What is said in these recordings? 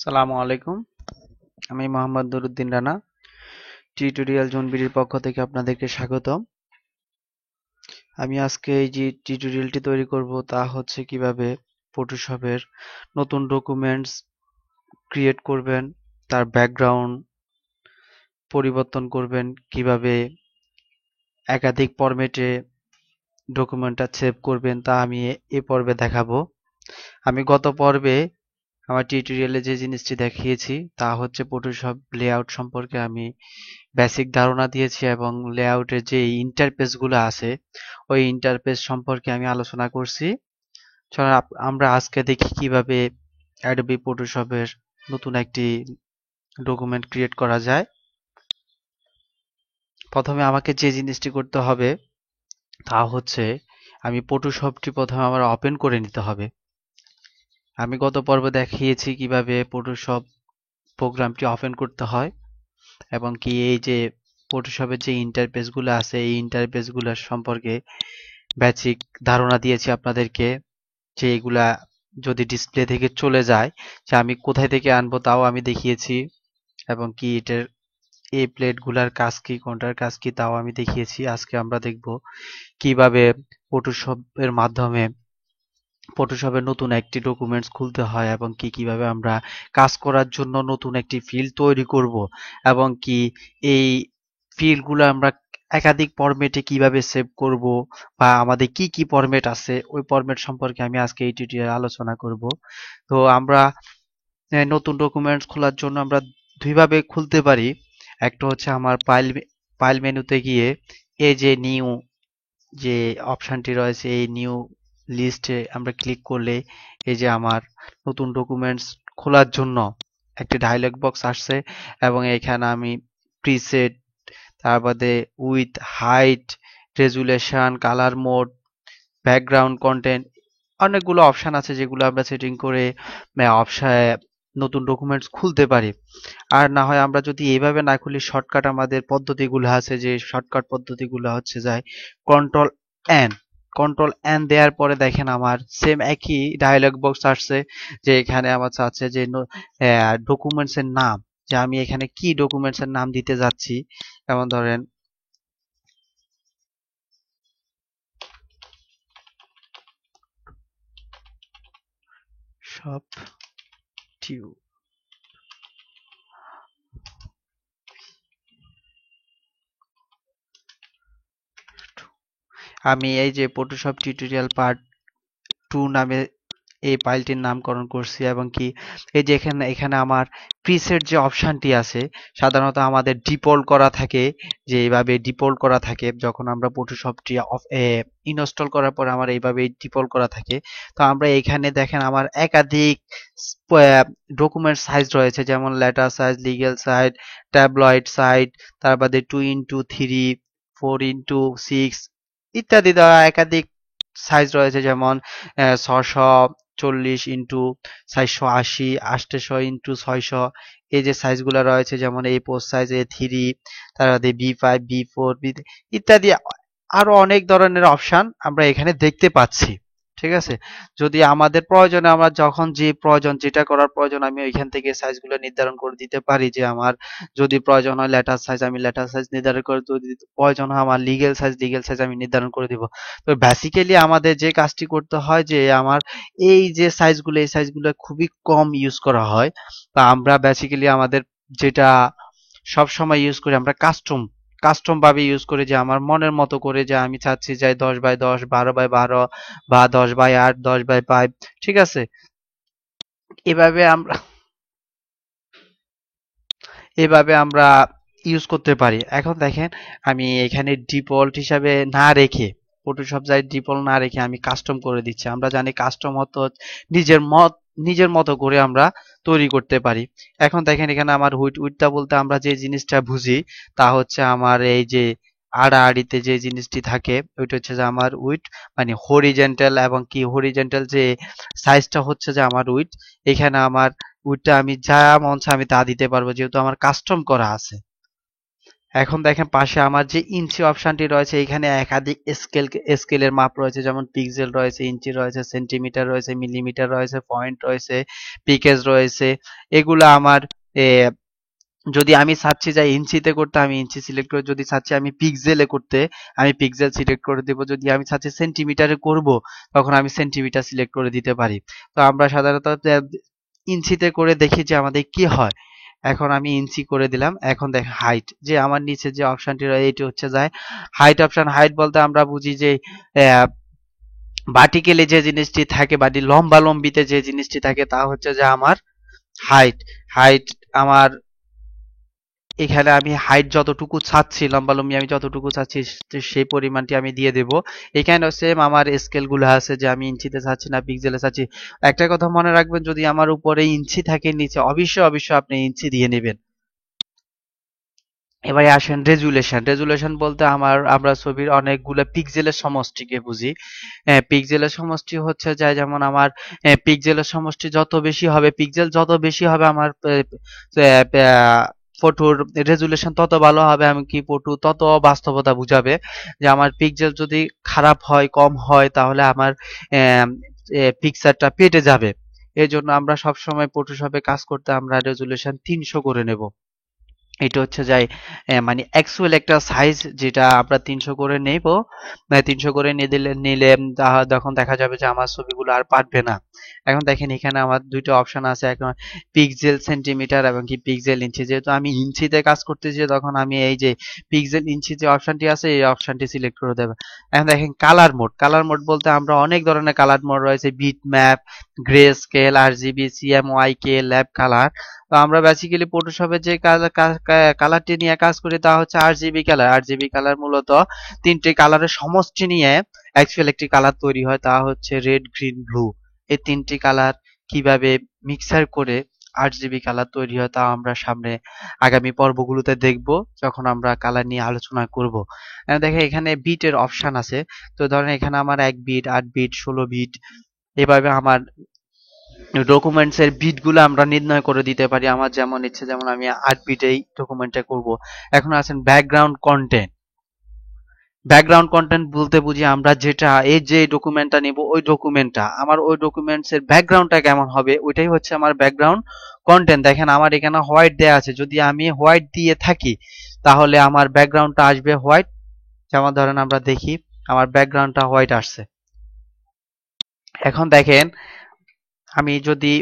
সালামু আলাইকুম। আমি মোহাম্মদ নুরুদ্দিন রানা। টিউটোরিয়াল জোন বিডির পক্ষ থেকে আপনাদেরকে স্বাগতম। আমি আজকে এই যে টিউটোরিয়ালটি তৈরি করব তা হচ্ছে কিভাবে ফটোশপের নতুন ডকুমেন্টস ক্রিয়েট করবেন, তার ব্যাকগ্রাউন্ড পরিবর্তন করবেন, কিভাবে একাধিক ফরম্যাটে ডকুমেন্টটা সেভ করবেন তা আমি এই পর্বে দেখাবো। আমি গত পর্বে আমার টিউটোরিয়ালে যে জিনিসটি দেখিয়েছি তা হচ্ছে ফটোশপ লেআউট সম্পর্কে আমি বেসিক ধারণা দিয়েছি এবং লেআউটের যে ইন্টারফেস গুলো আছে ওই ইন্টারফেস সম্পর্কে আমি আলোচনা করছি। চলো আমরা আজকে দেখি কিভাবে অ্যাডোবি ফটোশপের নতুন একটি ডকুমেন্ট ক্রিয়েট করা যায়। প্রথমে আমাকে যে জিনিসটি করতে হবে তা হচ্ছে আমি ফটোশপটি প্রথমে আমার ওপেন করে নিতে হবে। আমি গত পর্বে দেখিয়েছি কিভাবে ফটোশপ প্রোগ্রামটি ওপেন করতে হয় এবং কি এই যে ফটোশপের যে ইন্টারফেস গুলো আছে এই ইন্টারফেস গুলোর সম্পর্কে বেসিক ধারণা দিয়েছি আপনাদেরকে, যে এগুলা যদি ডিসপ্লে থেকে চলে যায় যে আমি কোথায় থেকে আনবো তাও আমি দেখিয়েছি এবং কি এটার এই প্লেট গুলার কাজ কি কোনটার কাজ কি তাও আমি দেখিয়েছি। আজকে আমরা দেখব কিভাবে ফটোশপের মাধ্যমে ফটোশপে নতুন একটি ডকুমেন্টস খুলতে হয় এবং কি কিভাবে আমরা কাজ করার জন্য নতুন একটি ফিল্ড তৈরি করব এবং কি এই ফিল্ডগুলো আমরা একাধিক ফরম্যাটে কিভাবে সেভ করব বা আমাদের কি কি ফরম্যাট আছে ওই ফরম্যাট সম্পর্কে আমি আজকে এই টিউটোরিয়ালে আলোচনা করব। তো আমরা নতুন ডকুমেন্টস খোলার জন্য আমরা দুইভাবে খুলতে পারি। একটা হচ্ছে আমার ফাইল মেনুতে গিয়ে এই যে নিউ যে অপশনটি রয়েছে এই নিউ লিস্টে আমরা ক্লিক করলে এই যে আমার নতুন ডকুমেন্টস খোলার জন্য একটি ডায়লগ বক্স আসছে এবং এখানে আমি প্রিসেট, তার বাদে with, height, resolution, colour mode, background content অনেকগুলো অপশন আছে যেগুলো আমরা সেটিং করে অপশন নতুন ডকুমেন্টস খুলতে পারি। আর না হয় আমরা যদি এইভাবে না খুলি শর্টকাট আমাদের পদ্ধতিগুলো আছে, যে শর্টকাট পদ্ধতিগুলো হচ্ছে যায় কন্ট্রোল এন। কন্ট্রোল এন দেওয়ার পরে দেখেন আমার সেম একই ডায়লগ বক্স আসছে, যে এখানে আমার চাচ্ছে যে ডকুমেন্টস এর নাম, যে আমি এখানে কি ডকুমেন্টস এর নাম দিতে যাচ্ছি। যেমন ধরেন সব টিউ, আমি এই যে ফটোশপ টিউটোরিয়াল পার্ট 2 নামে এই ফাইলটির নামকরণ করছি এবং কি এই যে এখানে এখানে আমার প্রিসেট যে অপশনটি আছে সাধারণত আমাদের ডিফল্ট করা থাকে, যে এইভাবে ডিফল্ট করা থাকে যখন আমরা ফটোশপটি ইনস্টল করার পর আমার এইভাবে ডিফল্ট করা থাকে। তো আমরা এখানে দেখেন আমার একাধিক ডকুমেন্ট সাইজ রয়েছে, যেমন letter size, legal size, tabloid size, তার বাদে 2x3, 4x6 ইত্যাদি দেওয়া একাধিক সাইজ রয়েছে, যেমন 640x480, 800x600, এই যে সাইজগুলো রয়েছে যেমন A4 সাইজ, A3, তার বাদে B5, B4, ইত্যাদি আরো অনেক ধরনের অপশন আমরা এখানে দেখতে পাচ্ছি। ঠিক আছে, যদি আমাদের প্রয়োজনে আমরা যখন যে প্রয়োজন যেটা করার প্রয়োজন আমি ওইখান থেকে সাইজগুলো নির্ধারণ করে দিতে পারি, যে আমার যদি প্রয়োজন হয় লেটার সাইজ আমি লেটার সাইজ নির্ধারণ করে, যদি প্রয়োজন হয় আমার লিগ্যাল সাইজ আমি নির্ধারণ করে দিব। তো বেসিক্যালি আমাদের যে কাজটি করতে হয় যে আমার এই যে সাইজগুলো এই সাইজগুলো খুবই কম ইউজ করা হয়, বা আমরা বেসিক্যালি আমাদের যেটা সব সময় ইউজ করি আমরা কাস্টম কাস্টম ভাবে ইউজ করি, যে আমার মনের মতো করে, যে আমি চাচ্ছি যে 10x10, 12x12 বা 10x8, 10x5। ঠিক আছে, এভাবে আমরা এভাবে আমরা ইউজ করতে পারি। এখন দেখেন আমি এখানে ডিফল্ট হিসাবে না রেখে ফটোশপ যাই ডিফল্ট না রেখে আমি কাস্টম করে দিচ্ছি। আমরা জানি কাস্টম হতো নিজের মতো করে আমরা তৈরি করতে পারি। এখন দেখেন এখানে আমার উইডটা বলতে আমরা যে জিনিসটা বুঝি তা হচ্ছে আমার এই যে আড়াআড়িতে যে জিনিসটি থাকে ওইটা হচ্ছে যে আমার উইড, মানে হরিজেন্টাল, এবং কি হরিজেন্টাল যে সাইজটা হচ্ছে যে আমার উইড। এখানে আমার উইডটা আমি যা মন চায় আমি তা দিতে পারবো যেহেতু আমার কাস্টম করা আছে। এখন দেখেন পাশে আমার যে ইঞ্চি অপশনটি রয়েছে, এখানে একাধিক স্কেলের মাপ রয়েছে, যেমন পিক্সেল রয়েছে, ইঞ্চি রয়েছে, সেন্টিমিটার রয়েছে, মিলিমিটার রয়েছে, পয়েন্ট রয়েছে, পিকেজ রয়েছে। এগুলো আমার এ, যদি আমি চাচ্ছি যে ইঞ্চিতে করতে আমি ইঞ্চি সিলেক্ট করে, যদি চাচ্ছি আমি পিক্সেলে করতে আমি পিক্সেল সিলেক্ট করে দেব, যদি আমি চাচ্ছি সেন্টিমিটারে করব তখন আমি সেন্টিমিটার সিলেক্ট করে দিতে পারি। তো আমরা সাধারণত ইঞ্চিতে করে দেখি যে আমাদের কি হয়। এখন আমি ইঞ্চি করে দিলাম। এখন দেখ হাইট, যে আমার নিচে যে অপশনটি রয়েছে এটি হচ্ছে যায় হাইট অপশন। হাইট বলতে আমরা বুঝি যে ভার্টিক্যালি যে জিনিসটি থাকে বা লম্বা লম্বিতে যে জিনিসটি থাকে তা হচ্ছে যে আমার হাইট। হাইট আমার এখানে আমি হাইট যতটুকু চাচ্ছি, লম্বালম্বি আমি যতটুকু চাচ্ছি সেই পরিমাণটি আমি দিয়ে দেব। এখানেও সেম আমার স্কেল গুলো আছে যে আমি ইঞ্চিতে চাচ্ছি না পিক্সেলে চাচ্ছি। একটা কথা মনে রাখবেন, যদি আমার উপরে ইঞ্চি থাকে নিচে অবশ্যই অবশ্যই আপনি ইঞ্চি দিয়ে নেবেন। এবারে আসেন রেজুলেশন। রেজুলেশন বলতে আমরা ছবির অনেকগুলো পিক্সেলের সমষ্টিকে বুঝি। পিক্সেলের সমষ্টি হচ্ছে যায়, যেমন আমার পিক্সেলের সমষ্টি যত বেশি হবে, পিক্সেল যত বেশি হবে আমার ফটোর রেজুলেশন তত ভালো হবে, এমনকি ফটো তত বাস্তবতা বুঝাবে। যে আমার পিক্সেল যদি খারাপ হয়, কম হয়, তাহলে আমার পিকচারটা পেটে যাবে। এর জন্য আমরা সবসময় ফটোশপে কাজ করতে আমরা রেজুলেশন 300 করে নেব। এটা হচ্ছে যাই মানে অ্যাকচুয়াল একটা সাইজ, যেটা আমরা 300 করে নেব। 300 করে নিলে তখন দেখা যাবে যে আমার ছবিগুলো আর পারবে না। এখন দেখেন এখানে আমার দুইটা অপশন আছে, এখন পিক্সেল সেন্টিমিটার এবং কি পিক্সেল ইঞ্চি। যেহেতু আমি ইঞ্চিতে কাজ করতেছি তখন আমি এই যে পিক্সেল ইঞ্চি যে অপশনটি আছে এই অপশনটি সিলেক্ট করে দেব। এখন দেখেন কালার মোড। কালার মোড বলতে আমরা অনেক ধরনের কালার মোড রয়েছে, bitmap, greyscale, RGB, CMYK, lab colour. তো আমরা বেসিক্যালি ফটোশপে যে কালারটি নিয়ে কাজ করি তা হচ্ছে RGB কালার। RGB কালার মূলত তিনটি কালারের সমষ্টি নিয়ে অ্যাকচুয়াল একটি কালার তৈরি হয়, তা হচ্ছে রেড, গ্রিন, ব্লু। এই তিনটি কালার কিভাবে মিক্সার করে RGB কালার তৈরি হয় তা আমরা সামনে আগামী পর্বগুলোতে দেখব, যখন আমরা কালার নিয়ে আলোচনা করব। দেখেন এখানে বিটের অপশন আছে। তো ধরেন এখানে আমার 1 বিট, 8 বিট, 16 বিট, এভাবে আমার ডকুমেন্টস এর বিট গুলো আমরা নির্ণয় করে দিতে পারি আমার যেমন ইচ্ছে। যেমন আমি 8 বিটেই ডকুমেন্টটা করব। এখন আছেন ব্যাকগ্রাউন্ড কন্টেন্ট। ব্যাকগ্রাউন্ড কন্টেন্ট বলতে বুঝি আমরা যেটা এই যে ডকুমেন্টটা নিব ওই ডকুমেন্টটা আমার ওই ডকুমেন্টস এর ব্যাকগ্রাউন্ডটা কেমন হবে ওইটাই হচ্ছে আমার ব্যাকগ্রাউন্ড কন্টেন্ট। দেখেন আমার এখানে হোয়াইট দেয়া আছে, যদি আমি হোয়াইট দিয়ে থাকি তাহলে আমার ব্যাকগ্রাউন্ডটা আসবে হোয়াইট। যেমন ধরেন আমরা দেখি আমার ব্যাকগ্রাউন্ডটা হোয়াইট আসছে। এখন দেখেন আমি যদি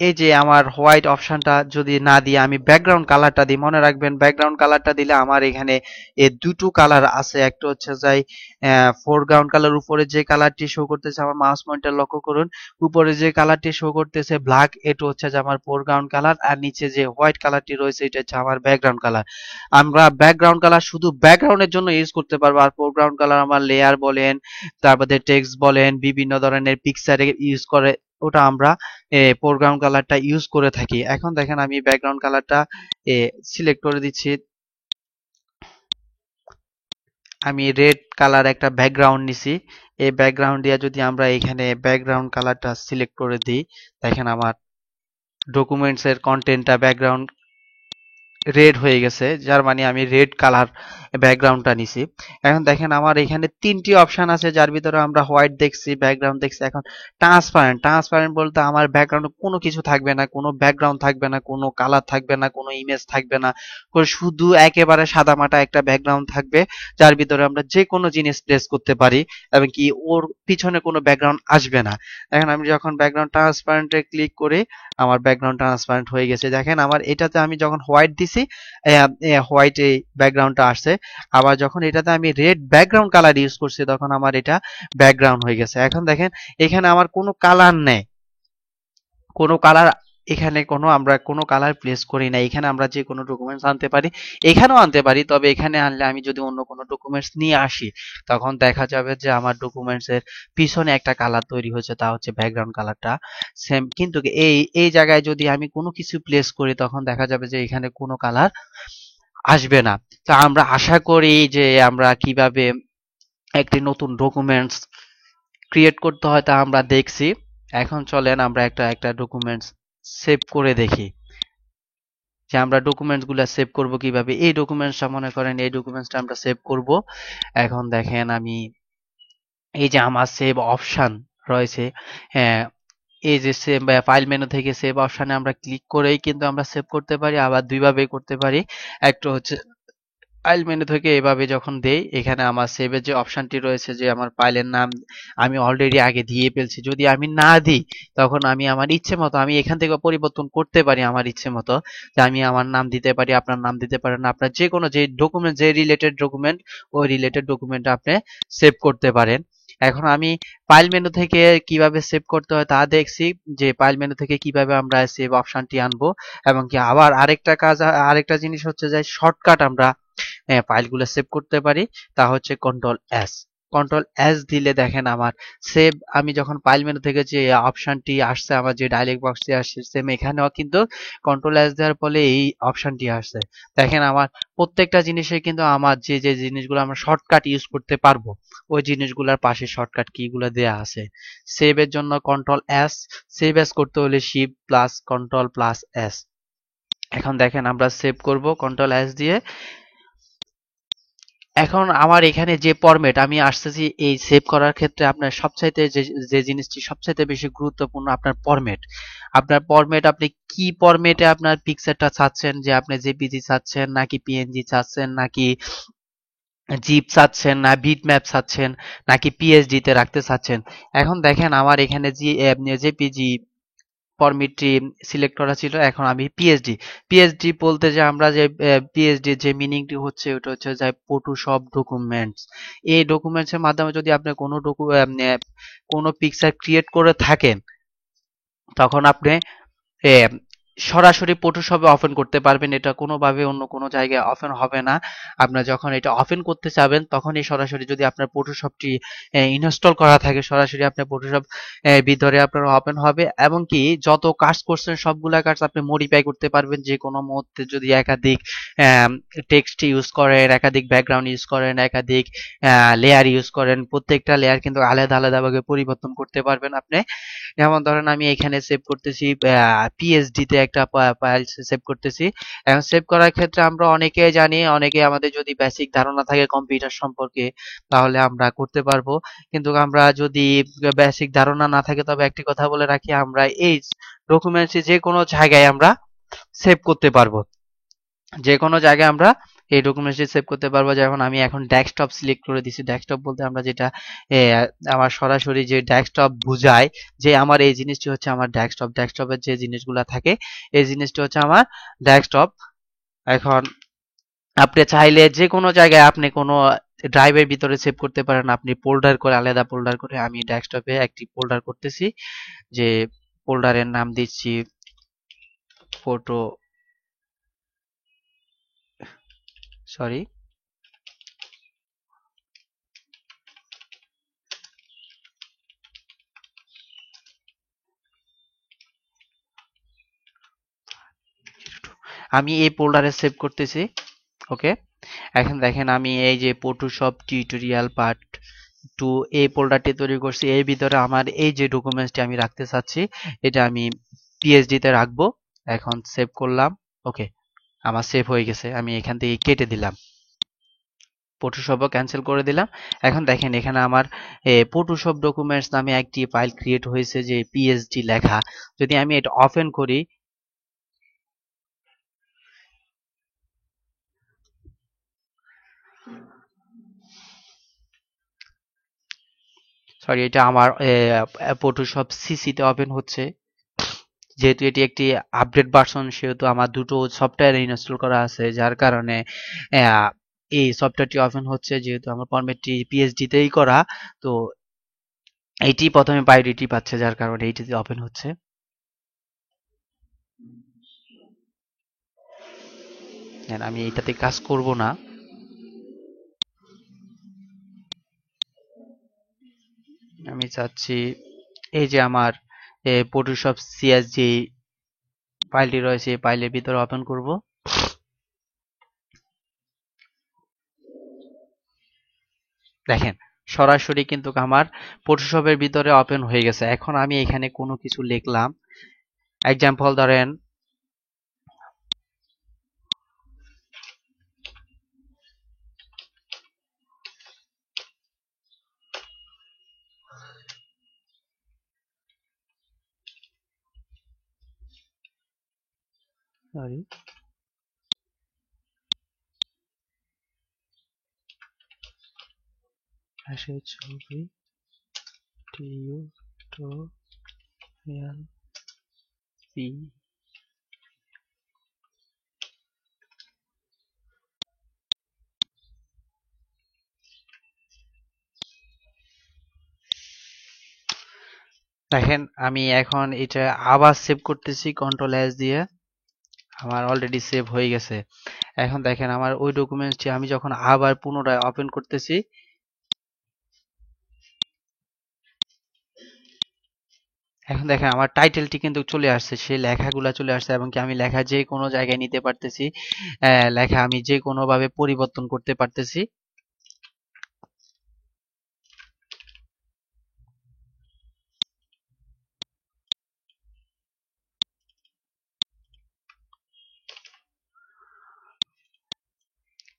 এই যে আমার হোয়াইট অপশনটা যদি না দিয়ে আমি ব্যাকগ্রাউন্ড কালারটা দিই, মনে রাখবেন ব্যাকগ্রাউন্ড কালারটা দিলে আমার এখানে এই দুটো কালার আছে। একটা হচ্ছে যাই ফোরগ্রাউন্ড কালার, উপরে যে কালারটি শো করতেছে আমার মাউস পয়েন্টার লক্ষ্য করুন, উপরে যে কালারটি শো করতেছে ব্ল্যাক, এটা হচ্ছে যে আমার ফোরগ্রাউন্ড কালার, আর নিচে যে হোয়াইট কালারটি রয়েছে এটা হচ্ছে আমার ব্যাকগ্রাউন্ড কালার। আমরা ব্যাকগ্রাউন্ড কালার শুধু ব্যাকগ্রাউন্ডের জন্য ইউজ করতে পারবো, আর ফোরগ্রাউন্ড কালার আমার লেয়ার বলেন, তারপরে টেক্সট বলেন, বিভিন্ন ধরনের পিকচারে ইউজ করে, ওটা আমরা ফোরগ্রাউন্ড কালারটা ইউজ করে থাকি। এখন দেখেন আমি ব্যাকগ্রাউন্ড কালারটা সিলেক্ট করে দিচ্ছি। আমি রেড কালার একটা ব্যাকগ্রাউন্ড নিছি। এই ব্যাকগ্রাউন্ড দিয়ে যদি আমরা এখানে ব্যাকগ্রাউন্ড কালারটা সিলেক্ট করে দিই, দেখেন আমার ডকুমেন্টস এর কন্টেন্টটা ব্যাকগ্রাউন্ড রেড হয়ে গেছে, যার মানে আমি রেড কালার ব্যাকগ্রাউন্ডটা নিছি। এখন দেখেন আমার এখানে তিনটি অপশন আছে, যার ভিতরে আমরা হোয়াইট দেখছি, ব্যাকগ্রাউন্ড দেখছি। এখন ট্রান্সপারেন্ট। ট্রান্সপারেন্ট বলতে আমার ব্যাকগ্রাউন্ডে কোনো কিছু থাকবে না, কোনো ব্যাকগ্রাউন্ড থাকবে না, কোনো কালার থাকবে না, কোনো ইমেজ থাকবে না, শুধু একেবারে সাদামাটা একটা ব্যাকগ্রাউন্ড থাকবে, যার ভিতরে আমরা যে কোনো জিনিস প্লেস করতে পারি এবং কি ওর পিছনে কোনো ব্যাকগ্রাউন্ড আসবে না। এখন আমি যখন ব্যাকগ্রাউন্ড ট্রান্সপারেন্টে ক্লিক করি আমার ব্যাকগ্রাউন্ড ট্রান্সপারেন্ট হয়ে গেছে। দেখেন আমার এটাতে আমি যখন হোয়াইট দিছি হোয়াইট এই ব্যাকগ্রাউন্ডটা আসছে, আবার যখন এটাতে আমি রেড ব্যাকগ্রাউন্ড কালার ইউজ করছি তখন আমার এটা ব্যাকগ্রাউন্ড হয়ে গেছে। এখন দেখেন এখানে আমার কোনো কালার নেই, কোনো কালার, এখানে আমরা কোনো কালার প্লেস করি না। এখানে আমরা যে কোনো ডকুমেন্টস আনতে পারি, এখানেও আনতে পারি, তবে এখানে আনলে আমি যদি অন্য কোনো ডকুমেন্টস নিয়ে আসি তখন দেখা যাবে যে আমার ডকুমেন্টস এর পিছনে একটা কালার তৈরি হয়েছে, তা হচ্ছে ব্যাকগ্রাউন্ড কালারটা সেম। কিন্তু এই এই জায়গায় যদি আমি কোনো কিছু প্লেস করি তখন দেখা যাবে যে এখানে কোনো কালার আসবে না। তো আমরা আশা করি যে আমরা কিভাবে একটি নতুন ডকুমেন্টস ক্রিয়েট করতে হয় তা আমরা দেখছি। এখন চলেন আমরা একটা একটা ডকুমেন্টস সেভ করে দেখি। যে আমরা ডকুমেন্টস গুলা সেভ করব কিভাবে। এই ডকুমেন্টসটা মনে করেন এই ডকুমেন্টসটা আমরা সেভ করব। এখন দেখেন আমি এই যে আমার সেভ অপশন রয়েছে, হ্যাঁ, এই যে সেভ ফাইল মেনু থেকে সেভ অপশনে আমরা ক্লিক করেই কিন্তু আমরা সেভ করতে পারি, আবার দুইভাবে করতে পারি। একটা হচ্ছে ফাইল মেনু থেকে এভাবে যখন দেই, এখানে আমার সেভের যে অপশনটি রয়েছে, যে আমার ফাইলের নাম আমি অলরেডি আগে দিয়ে ফেলছি, যদি আমি না দিই তখন আমি আমার ইচ্ছে মতো আমি এখান থেকে পরিবর্তন করতে পারি আমার ইচ্ছে মতো, যে আমি আমার নাম দিতে পারি, আপনার নাম দিতে পারেন, আপনার যে কোনো যে ডকুমেন্ট, যে রিলেটেড ডকুমেন্ট, ওই রিলেটেড ডকুমেন্ট আপনি সেভ করতে পারেন। এখন আমি ফাইল মেনু থেকে কিভাবে সেভ করতে হয় তা দেখছি, যে ফাইল মেনু থেকে কিভাবে আমরা সেভ অপশনটি আনবো, এবং কি আবার আরেকটা কাজ, আরেকটা জিনিস হচ্ছে যে শর্টকাট আমরা ফাইলগুলো সেভ করতে পারি, তা হচ্ছে কন্ট্রোল এস। কন্ট্রোল এস দিলে দেখেন আমার সেভ, আমি যখন ফাইল মেনু থেকে যে অপশনটি আসছে, আমার যে ডায়লগ বক্সটি আসছে, সেম এখানেও কিন্তু কন্ট্রোল এস দেওয়ার ফলে এই অপশনটি আসছে। দেখেন আমার প্রত্যেকটা জিনিসে কিন্তু আমার যে যে জিনিসগুলো আমরা শর্টকাট ইউজ করতে পারবো, ওই জিনিসগুলোর পাশে শর্টকাট কিগুলো দেয়া আছে। সেভের জন্য কন্ট্রোল এস, সেভ এস করতে হলে shift plus control plus S. এখন দেখেন আমরা সেভ করব কন্ট্রোল এস দিয়ে। এখন আমার এখানে যে ফরম্যাট আমি আসতেছি এই সেভ করার ক্ষেত্রে, আপনার সবচাইতে যে যে জিনিসটি সবচাইতে বেশি গুরুত্বপূর্ণ, আপনার ফরম্যাট। আপনার ফরম্যাট, আপনি কি ফরম্যাটে আপনার পিকচারটা চাচ্ছেন, যে আপনি জেপিজি চাচ্ছেন নাকি পিএনজি চাচ্ছেন নাকি জিপ চাচ্ছেন না বিটম্যাপ চাচ্ছেন নাকি পিএসডি তে রাখতে চাচ্ছেন। এখন দেখেন আমার এখানে জেপিজি ফরম্যাটটি সিলেক্ট করা ছিল, এখন আমি পিএসডি। পিএসডি বলতে যে আমরা যে পিএসডি যে মিনিংটি হচ্ছে, ওটা হচ্ছে যে ফটোশপ ডকুমেন্টস। এই ডকুমেন্টস এর মাধ্যমে যদি আপনি কোনো পিকচার ক্রিয়েট করে থাকেন, তখন আপনি এ সরাসরি ফটোশপে ওপেন করতে পারবেন, এটা কোনোভাবে অন্য কোনো জায়গায় ওপেন হবে না। আপনার যখন এটা ওপেন করতে চাবেন, তখনই সরাসরি, যদি আপনার ফটোশপটি ইনস্টল করা থাকে, সরাসরি আপনার ফটোশপ ভিতরে আপনার ওপেন হবে, এবং কি যত কাজ করছেন সবগুলা কাজ আপনি মডিফাই করতে পারবেন যে কোনো মুহূর্তে। যদি একাধিক টেক্সট ইউজ করেন, একাধিক ব্যাকগ্রাউন্ড ইউজ করেন, একাধিক লেয়ার ইউজ করেন, প্রত্যেকটা লেয়ার কিন্তু আলাদা আলাদা ভাবে পরিবর্তন করতে পারবেন আপনি। যেমন ধরেন আমি এখানে সেভ করতেছি, পিএসডি তে একটা ফাইল সেভ করতেছি। এখন সেভ করার ক্ষেত্রে আমরা অনেকেই জানি, অনেকে আমাদের যদি বেসিক ধারণা থাকে কম্পিউটার সম্পর্কে, তাহলে আমরা করতে পারবো। কিন্তু আমরা যদি বেসিক ধারণা না থাকে, তবে একটি কথা বলে রাখি, আমরা এই ডকুমেন্টস যে কোনো জায়গায় আমরা সেভ করতে পারবো। যে কোনো জায়গায় আমরা এই ডকুমেন্টসটি সেভ করতে পারবো। যেমন আমি এখন ডেস্কটপ সিলেক্ট করে দিছি। ডেস্কটপ বলতে আমরা যেটা এ, আমার সরাসরি যে ডেস্কটপ বুঝায়, যে আমার এই জিনিসটি হচ্ছে আমার ডেস্কটপ, ডেস্কটপের যে জিনিসগুলো থাকে এই জিনিসটি হচ্ছে আমার ডেস্কটপ। এখন আপনি চাইলে যে কোনো জায়গায় আপনি কোনো ড্রাইভের ভিতরে সেভ করতে পারেন, আপনি ফোল্ডার করে, আলাদা ফোল্ডার করে। আমি ডেস্কটপে একটি ফোল্ডার করতেছি, যে ফোল্ডারের নাম দিচ্ছি ফটো, সরি, আমি এই ফোল্ডারে সেভ করতেছি। ওকে, এখন দেখেন আমি এই যে ফটোশপ টিউটোরিয়াল পার্ট 2 এই ফোল্ডারটি তৈরি করছি। এর ভিতরে আমার এই যে ডকুমেন্টসটি আমি রাখতে চাচ্ছি, এটা আমি পিএইচডি তে রাখবো। এখন সেভ করলাম। ওকে, আমার সেভ হয়ে গেছে। আমি এখান থেকে কেটে দিলাম, ফটোশপও ক্যান্সেল করে দিলাম। এখন দেখেন এখানে আমার ফটোশপ ডকুমেন্টস নামে একটি ফাইল ক্রিয়েট হয়েছে, যে পিএইচডি লেখা। যদি আমি এটা ওপেন করি, সরি, এটা আমার ফটোশপ সিসিতে ওপেন হচ্ছে। যেহেতু এটি একটি আপডেট ভার্সন, সেহেতু আমার দুটো সফটওয়্যার ইনস্টল করা আছে, যার কারণে আহ, এই সফটওয়্যারটি ওপেন হচ্ছে। যেহেতু আমার ফরম্যাটটি পিএইচডি তেই করা, তো এইটি প্রথমে প্রায়োরিটি পাচ্ছে, যার কারণে এইটিতে ওপেন হচ্ছে। আমি এইটাতে কাজ করব না, আমি চাচ্ছি এই যে আমার ফটোশপ সিএসজি ফাইলটি রয়েছে, এই ফাইলের ভিতরে ওপেন করব। দেখেন সরাসরি কিন্তু আমার ফটোশপের ভিতরে ওপেন হয়ে গেছে। এখন আমি এখানে কোনো কিছু লিখলাম, এক্সাম্পল ধরেন সরি, আসে ছবি টিউটোরিয়াল পি। দেখেন আমি এখন এটা আবার সেভ করতেছি কন্ট্রোল এস দিয়ে। আমার অলরেডি সেভ হয়ে গেছে। এখন দেখেন আমার ওই ডকুমেন্টসটি আমি যখন আবার পুনরায় ওপেন করতেছি, এখন দেখেন আমার টাইটেলটি কিন্তু চলে আসছে, সেই লেখাগুলা চলে আসছে, এবং কি আমি লেখা যে কোনো জায়গায় নিতে পারতেছি। লেখা আমি যে কোনো ভাবে পরিবর্তন করতে পারতেছি।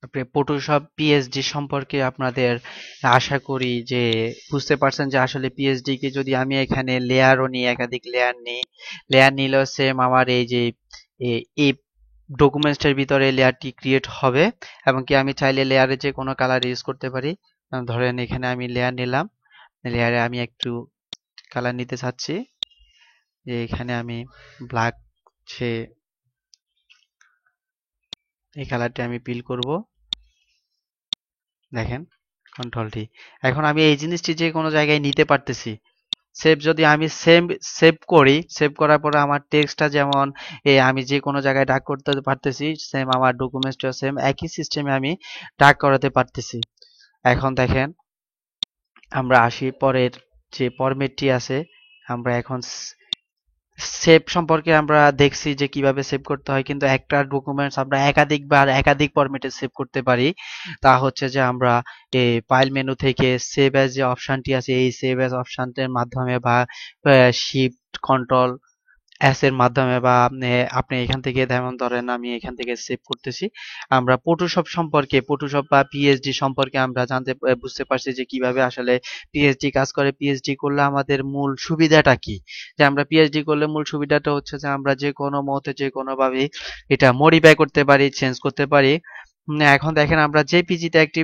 আপনি ফটোশপ পিএইচডি সম্পর্কে আপনাদের আশা করি যে বুঝতে পারছেন যে আসলে পিএইচডি কে যদি আমি এখানে লেয়ারও নিই, একাধিক লেয়ার নিই, লেয়ার নিলেও সেম আমার এই যে এই ডকুমেন্টসটার ভিতরে লেয়ারটি ক্রিয়েট হবে, এবং কি আমি চাইলে লেয়ারে যে কোনো কালার ইউজ করতে পারি। ধরেন এখানে আমি লেয়ার নিলাম, লেয়ারে আমি একটু কালার নিতে চাচ্ছি, যে এখানে আমি ব্ল্যাক, সে এই কালারটি আমি পিল করব। দেখেন কন্ট্রোল টি। এখন আমি এই জিনিসটি যে কোনো জায়গায় নিতে পারতেছি। সেভ যদি আমি সেভ করি, সেভ করার পরে আমার টেক্সটটা যেমন আমি যে কোনো জায়গায় ডাক করতে পারতেছি, সেম আমার ডকুমেন্টসটা সেম একই সিস্টেমে আমি ডাক করাতে পারতেছি। এখন দেখেন আমরা আসি পরের যে ফরম্যাটটি আছে। আমরা এখন সেভ সম্পর্কে আমরা দেখছি যে কিভাবে সেভ করতে হয়, কিন্তু একটা ডকুমেন্টস আমরা একাধিকবার একাধিক ফরম্যাটে সেভ করতে পারি। তা হচ্ছে যে আমরা এই ফাইল মেনু থেকে সেভ অ্যাজ যে অপশনটি আছে, এই সেভ অ্যাজ অপশনটির মাধ্যমে বা শিফট কন্ট্রোল এস এর মাধ্যমে, বা আপনি এখান থেকে যেমন ধরেন আমি এখান থেকে সেভ করতেছি। আমরা ফটোশপ সম্পর্কে, ফটোশপ বা পিএইচডি সম্পর্কে আমরা বুঝতে পারছি যে কিভাবে আসলে পিএইচডি কাজ করে। পিএইচডি করলে আমাদের মূল সুবিধাটা কি, যে আমরা পিএইচডি করলে মূল সুবিধাটা হচ্ছে যে আমরা যে কোনো মুহূর্তে যে কোনো ভাবে এটা মডিফাই করতে পারি, চেঞ্জ করতে পারি। এখন দেখেন আমরা জেপিজিতে একটি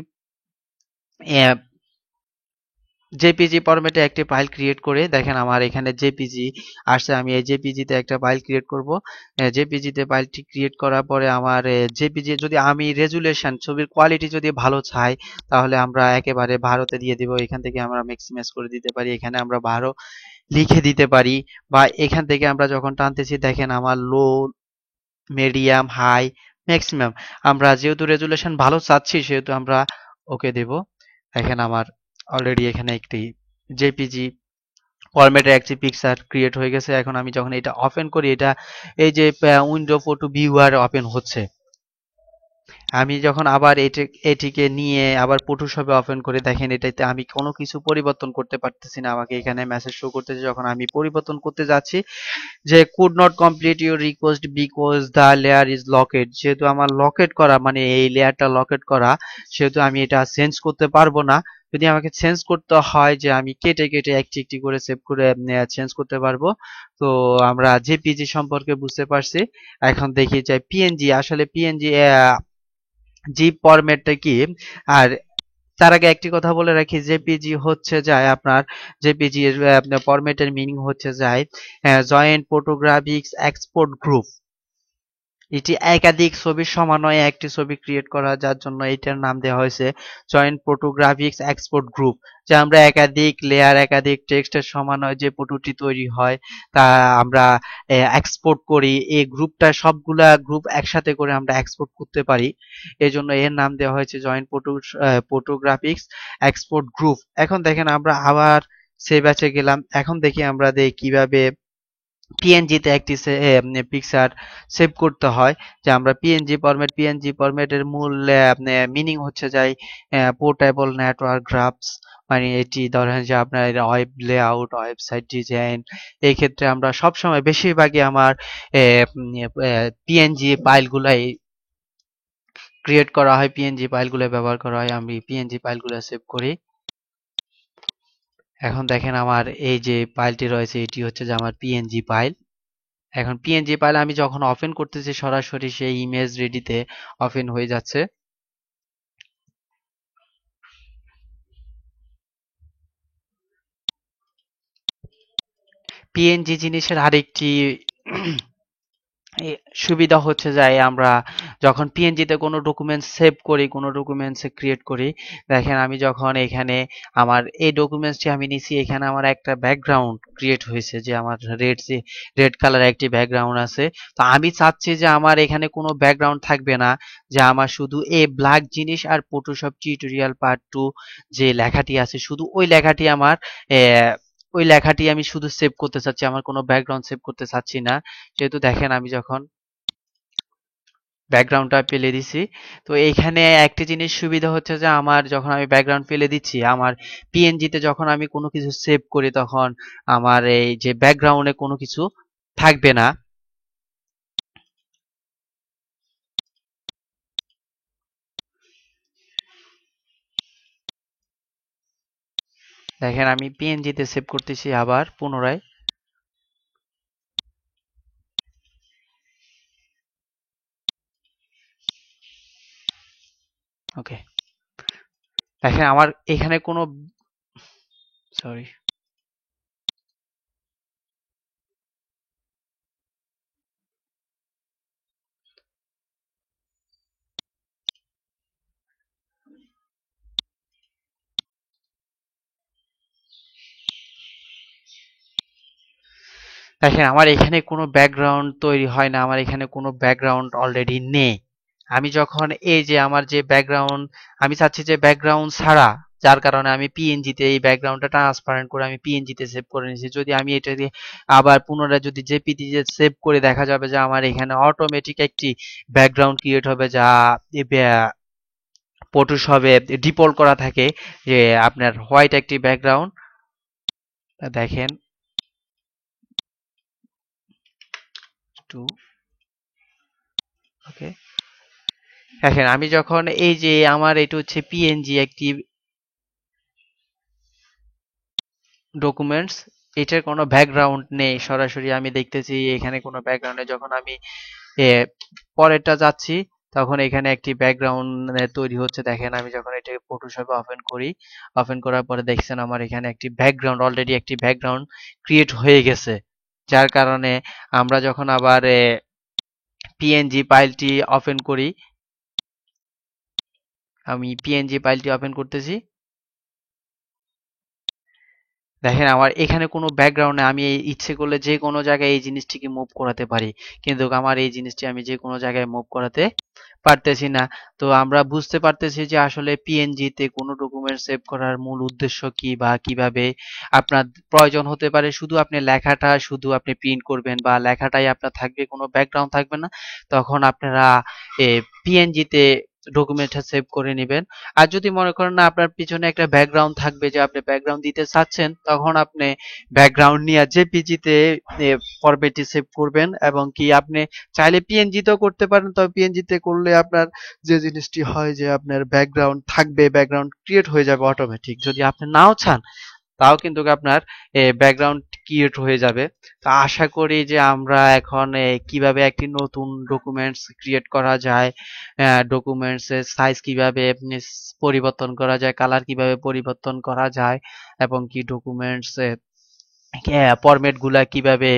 জেপিজি ফরম্যাটে একটি ফাইল ক্রিয়েট করে, দেখেন আমার এখানে জেপিজি আসছে, আমি এই জেপিজিতে একটা ফাইল ক্রিয়েট করব। জেপিজিতে ফাইলটি ক্রিয়েট করার পরে আমার জেপিজি যদি আমি রেজুলেশন ছবির কোয়ালিটি যদি ভালো চাই, তাহলে আমরা একেবারে 12তে দিয়ে দিব। এখান থেকে আমরা ম্যাক্সিমাইজ করে দিতে পারি, এখানে আমরা 12 লিখে দিতে পারি। বা এখান থেকে আমরা যখন টানতেছি দেখেন আমার লো, মিডিয়াম, হাই, ম্যাক্সিমাম, আমরা যেহেতু রেজুলেশন ভালো চাচ্ছি সেহেতু আমরা ওকে দেব। দেখেন আমার অলরেডি এখানে একটি জেপিজি ফরম্যাটের একটি পিকচার ক্রিয়েট হয়ে গেছে। এখন আমি যখন এটা ওপেন করি, এটা এই যে উইন্ডো ফটো ভিউয়ার ওপেন হচ্ছে। আমি যখন আবার এটিকে নিয়ে আবার ফটোশপে ওপেন করে, দেখেন এটাতে আমি কোনো কিছু পরিবর্তন করতে পারতেছি না। আমাকে এখানে মেসেজ শো করতেছে যখন আমি পরিবর্তন করতে যাচ্ছি যে could not complete your request because the layer is লকেড। যেহেতু আমার লকেট করা, মানে এই লেয়ারটা লকেট করা, সেহেতু আমি এটা চেঞ্জ করতে পারবো না। যদি আমাকে চেঞ্জ করতে হয়, যে আমি কেটে কেটে একটি একটি করে সেভ করে চেঞ্জ করতে পারবো। তো আমরা জেপিজি সম্পর্কে বুঝতে পারছি। এখন দেখি যে পিএনজি, আসলে পিএনজি জিপ ফরম্যাটটা কি। আর তার আগে একটি কথা বলে রাখি, জেপিজি হচ্ছে যায় আপনার, জেপিজি এর ফরম্যাটের মিনিং হচ্ছে যায় জয়েন্ট ফটোগ্রাফিক্স এক্সপোর্ট গ্রুপ। এটি একাধিক ছবির সমন্বয়ে একটি ছবি ক্রিয়েট করা, যার জন্য এটার নাম দেওয়া হয়েছে জয়েন্ট ফটোগ্রাফিক্স এক্সপোর্ট গ্রুপ। যে আমরা একাধিক লেয়ার, একাধিক টেক্সটের সমন্বয়ে যে ফটোটি তৈরি হয়, তা আমরা এক্সপোর্ট করি। এই গ্রুপটা সবগুলা গ্রুপ একসাথে করে আমরা এক্সপোর্ট করতে পারি, এজন্য এর নাম দেওয়া হয়েছে জয়েন্ট ফটোগ্রাফিক্স এক্সপোর্ট গ্রুপ। এখন দেখেন আমরা আবার সেভ আছে গেলাম। এখন দেখি আমরা কিভাবে পিএনজিতে একটি পিকচার সেভ করতে হয়। যে আমরা পিএনজি ফরম্যাটের মূল মিনিং হচ্ছে যাই পোর্টেবল নেটওয়ার্ক গ্রাফস। মানে এটি ধরেন যে আপনার ওয়েব লেআউট, ওয়েবসাইট ডিজাইন, এই ক্ষেত্রে আমরা সবসময় বেশিরভাগই আমার পিএনজি ফাইলগুলাই ক্রিয়েট করা হয়, পিএনজি ফাইলগুলো ব্যবহার করা হয়। আমি পিএনজি ফাইলগুলো সেভ করি। এখন দেখেন আমার এই যে ফাইলটি রয়েছে, এটি হচ্ছে যে আমার পিএনজি ফাইল। এখন পিএনজি ফাইল আমি যখন ওপেন করতেছি সরাসরি সেই ইমেজ রেডিতে ওপেন হয়ে যাচ্ছে। পিএনজি জিনিসের আরেকটি সুবিধা হচ্ছে যে আমরা যখন পিএনজিতে কোনো ডকুমেন্টস সেভ করি, কোনো ডকুমেন্টস ক্রিয়েট করি, দেখেন আমি যখন এখানে আমার এই ডকুমেন্টসটি আমি নিছি, এখানে আমার একটা ব্যাকগ্রাউন্ড ক্রিয়েট হয়েছে যে আমার রেড কালার একটি ব্যাকগ্রাউন্ড আছে। তো আমি চাচ্ছি যে আমার এখানে কোনো ব্যাকগ্রাউন্ড থাকবে না, যে আমার শুধু এই ব্ল্যাক জিনিস আর ফটোশপ টিউটোরিয়াল পার্ট 2 যে লেখাটি আছে শুধু ওই লেখাটি আমার ওই লেখাটি আমি শুধু সেভ করতে চাচ্ছি, আমার কোনো ব্যাকগ্রাউন্ড সেভ করতে চাচ্ছি না। যেহেতু দেখেন আমি যখন ব্যাকগ্রাউন্ডটা ফেলে দিছি, তো এইখানে একটি জিনিস সুবিধা হচ্ছে যে আমার যখন আমি ব্যাকগ্রাউন্ড ফেলে দিচ্ছি, আমার পিএনজিতে যখন আমি কোনো কিছু সেভ করি তখন আমার এই যে ব্যাকগ্রাউন্ডে কোনো কিছু থাকবে না। দেখেন আমি পিএনজিতে সেভ করতেছি আবার পুনরায়। ওকে, দেখেন আমার এখানে কোনো, সরি, দেখেন আমার এখানে কোনো ব্যাকগ্রাউন্ড তৈরি হয় না, আমার এখানে কোনো ব্যাকগ্রাউন্ড অলরেডি নেই। আমি যখন এই যে আমার যে ব্যাকগ্রাউন্ড, আমি চাচ্ছি যে ব্যাকগ্রাউন্ড ছাড়া, যার কারণে আমি পিএনজিতে এই ব্যাকগ্রাউন্ডটা ট্রান্সপারেন্ট করে আমি পিএনজিতে সেভ করে নিয়েছি। যদি আমি এটা দিয়ে আবার পুনরায় যদি জেপিজিতে সেভ করে, দেখা যাবে যে আমার এখানে অটোমেটিক একটি ব্যাকগ্রাউন্ড ক্রিয়েট হবে, যা ফটোশপে ডিফল্ট করা থাকে, যে আপনার হোয়াইট একটি ব্যাকগ্রাউন্ড। দেখেন টু, ওকে, দেখেন আমি যখন এই যে আমার এটা হচ্ছে পিএনজি একটি ডকুমেন্টস, এটার কোনো ব্যাকগ্রাউন্ড নেই, সরাসরি আমি দেখতেছি এখানে কোনো ব্যাকগ্রাউন্ডে, যখন আমি এ, পরেরটা যাচ্ছি তখন এখানে একটি ব্যাকগ্রাউন্ড তৈরি হচ্ছে। দেখেন আমি যখন এটাকে ফটোশপে ওপেন করি, ওপেন করার পরে দেখছেন আমার এখানে একটি ব্যাকগ্রাউন্ড, অলরেডি একটি ব্যাকগ্রাউন্ড ক্রিয়েট হয়ে গেছে। যার কারণে আমরা যখন আবার পিএনজি ফাইলটি ওপেন করি, আমি পিএনজি ফাইলটি ওপেন করতেছি, দেখেন আমার এখানে কোনো ব্যাকগ্রাউন্ড নেই। আমি ইচ্ছে করলে যে কোনো জায়গায় এই জিনিসটিকে মুভ করাতে পারি, কিন্তু আমার এই জিনিসটি আমি যে কোনো জায়গায় মুভ করাতে পারতেছি না। তো আমরা বুঝতে পারতেছি যে আসলে পিএনজি তে কোনো ডকুমেন্ট সেভ করার মূল উদ্দেশ্য কি, বা কিভাবে আপনার প্রয়োজন হতে পারে শুধু আপনি লেখাটা শুধু আপনি প্রিন্ট করবেন বা লেখাটাই আপনার থাকবে, কোনো ব্যাকগ্রাউন্ড থাকবে না, তখন আপনারা পিএনজি তে ডকুমেন্টটা সেভ করে নেবেন। আর যদি মনে করেন না আপনার পিছনে একটা ব্যাকগ্রাউন্ড থাকবে, যে আপনি ব্যাকগ্রাউন্ড দিতে চাচ্ছেন, তখন আপনি ব্যাকগ্রাউন্ড নিয়ে জেপিজি তে ফরম্যাটে সেভ করবেন, এবং কি আপনি চাইলে পিএনজি তেও করতে পারেন। তবে পিএনজি তে করলে আপনার যে জিনিসটি হয় যে আপনার ব্যাকগ্রাউন্ড থাকবে, ব্যাকগ্রাউন্ড ক্রিয়েট হয়ে যাবে অটোমেটিক। যদি আপনি নাও চান তাও কিন্তু আপনার ব্যাকগ্রাউন্ড ক্রিয়েট হয়ে যাবে। তো আশা করি যে আমরা এখন কিভাবে একটি নতুন ডকুমেন্টস ক্রিয়েট করা যায়, ডকুমেন্টস এর সাইজ কিভাবে পরিবর্তন করা যায়, কালার কিভাবে পরিবর্তন করা যায়, এবং কি ডকুমেন্টস ফরম্যাট গুলা কিভাবে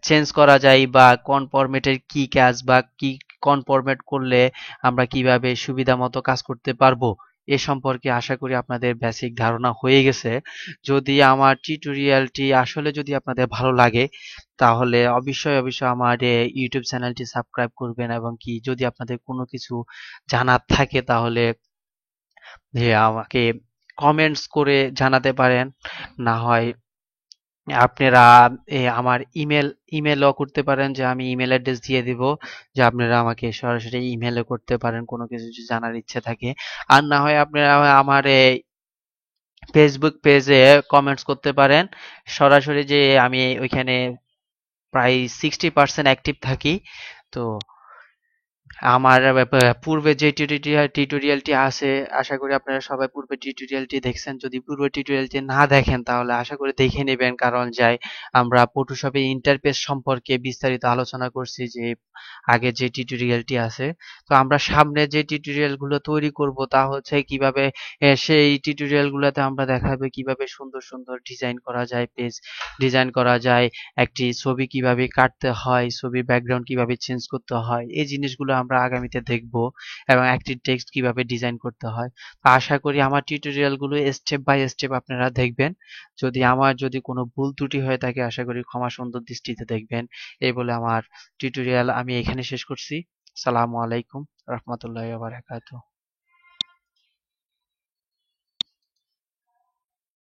চেঞ্জ করা যায়, বা কোন ফরম্যাটের কি কাজ, বা কি কোন ফরম্যাট করলে আমরা কিভাবে সুবিধা মতো কাজ করতে পারবো, এ সম্পর্কে আশা করি আপনাদের বেসিক ধারণা হয়ে গেছে। যদি আমার টিউটোরিয়ালটি আসলে যদি আপনাদের ভালো লাগে, তাহলে অবশ্যই অবশ্যই আমার ইউটিউব চ্যানেলটি সাবস্ক্রাইব করবেন, এবং কি যদি আপনাদের কোনো কিছু জানার থাকে তাহলে আমাকে কমেন্টস করে জানাতে পারেন। না হয় আপনারা আমার ইমেলও করতে পারেন, যে আমি ইমেল অ্যাড্রেস দিয়ে দিব, যে আপনারা আমাকে সরাসরি ইমেলও করতে পারেন কোনো কিছু যদি জানার ইচ্ছে থাকে। আর না হয় আপনারা আমার ফেসবুক পেজে কমেন্টস করতে পারেন সরাসরি, যে আমি ওইখানে প্রায় 60% অ্যাক্টিভ থাকি। তো আমার পূর্বে যে টিউটোরিয়ালটি আছে, আশা করি আপনারা সবাই পূর্বে টিউটোরিয়ালটি দেখছেন। যদি পূর্বে টিউটোরিয়ালটি না দেখেন তাহলে আশা করি দেখে নেবেন, কারণ আমরা ফটোশপে ইন্টারফেস সম্পর্কে বিস্তারিত আলোচনা করছি যে আগে যে টিউটোরিয়ালটি আছে। তো আমরা সামনে যে টিউটোরিয়াল গুলো তৈরি করব তা হচ্ছে কিভাবে সেই টিউটোরিয়াল গুলোতে আমরা দেখাবো কিভাবে সুন্দর সুন্দর ডিজাইন করা যায়, পেজ ডিজাইন করা যায়, একটি ছবি কিভাবে কাটতে হয়, ছবির ব্যাকগ্রাউন্ড কিভাবে চেঞ্জ করতে হয়, এই জিনিসগুলো আমরা আগামীতে দেখব, এবং একটি টেক্সট কিভাবে ডিজাইন করতে হয়। তো আশা করি আমার টিউটোরিয়ালগুলো স্টেপ বাই স্টেপ আপনারা দেখবেন। যদি কোনো ভুল ত্রুটি হয়ে থাকে আশা করি ক্ষমা সুন্দর দৃষ্টিতে দেখবেন। এই বলে আমার টিউটোরিয়াল আমি এখানে শেষ করছি। আসসালামু আলাইকুম রহমতুল্লাহি ওয়া বারাকাতুহু।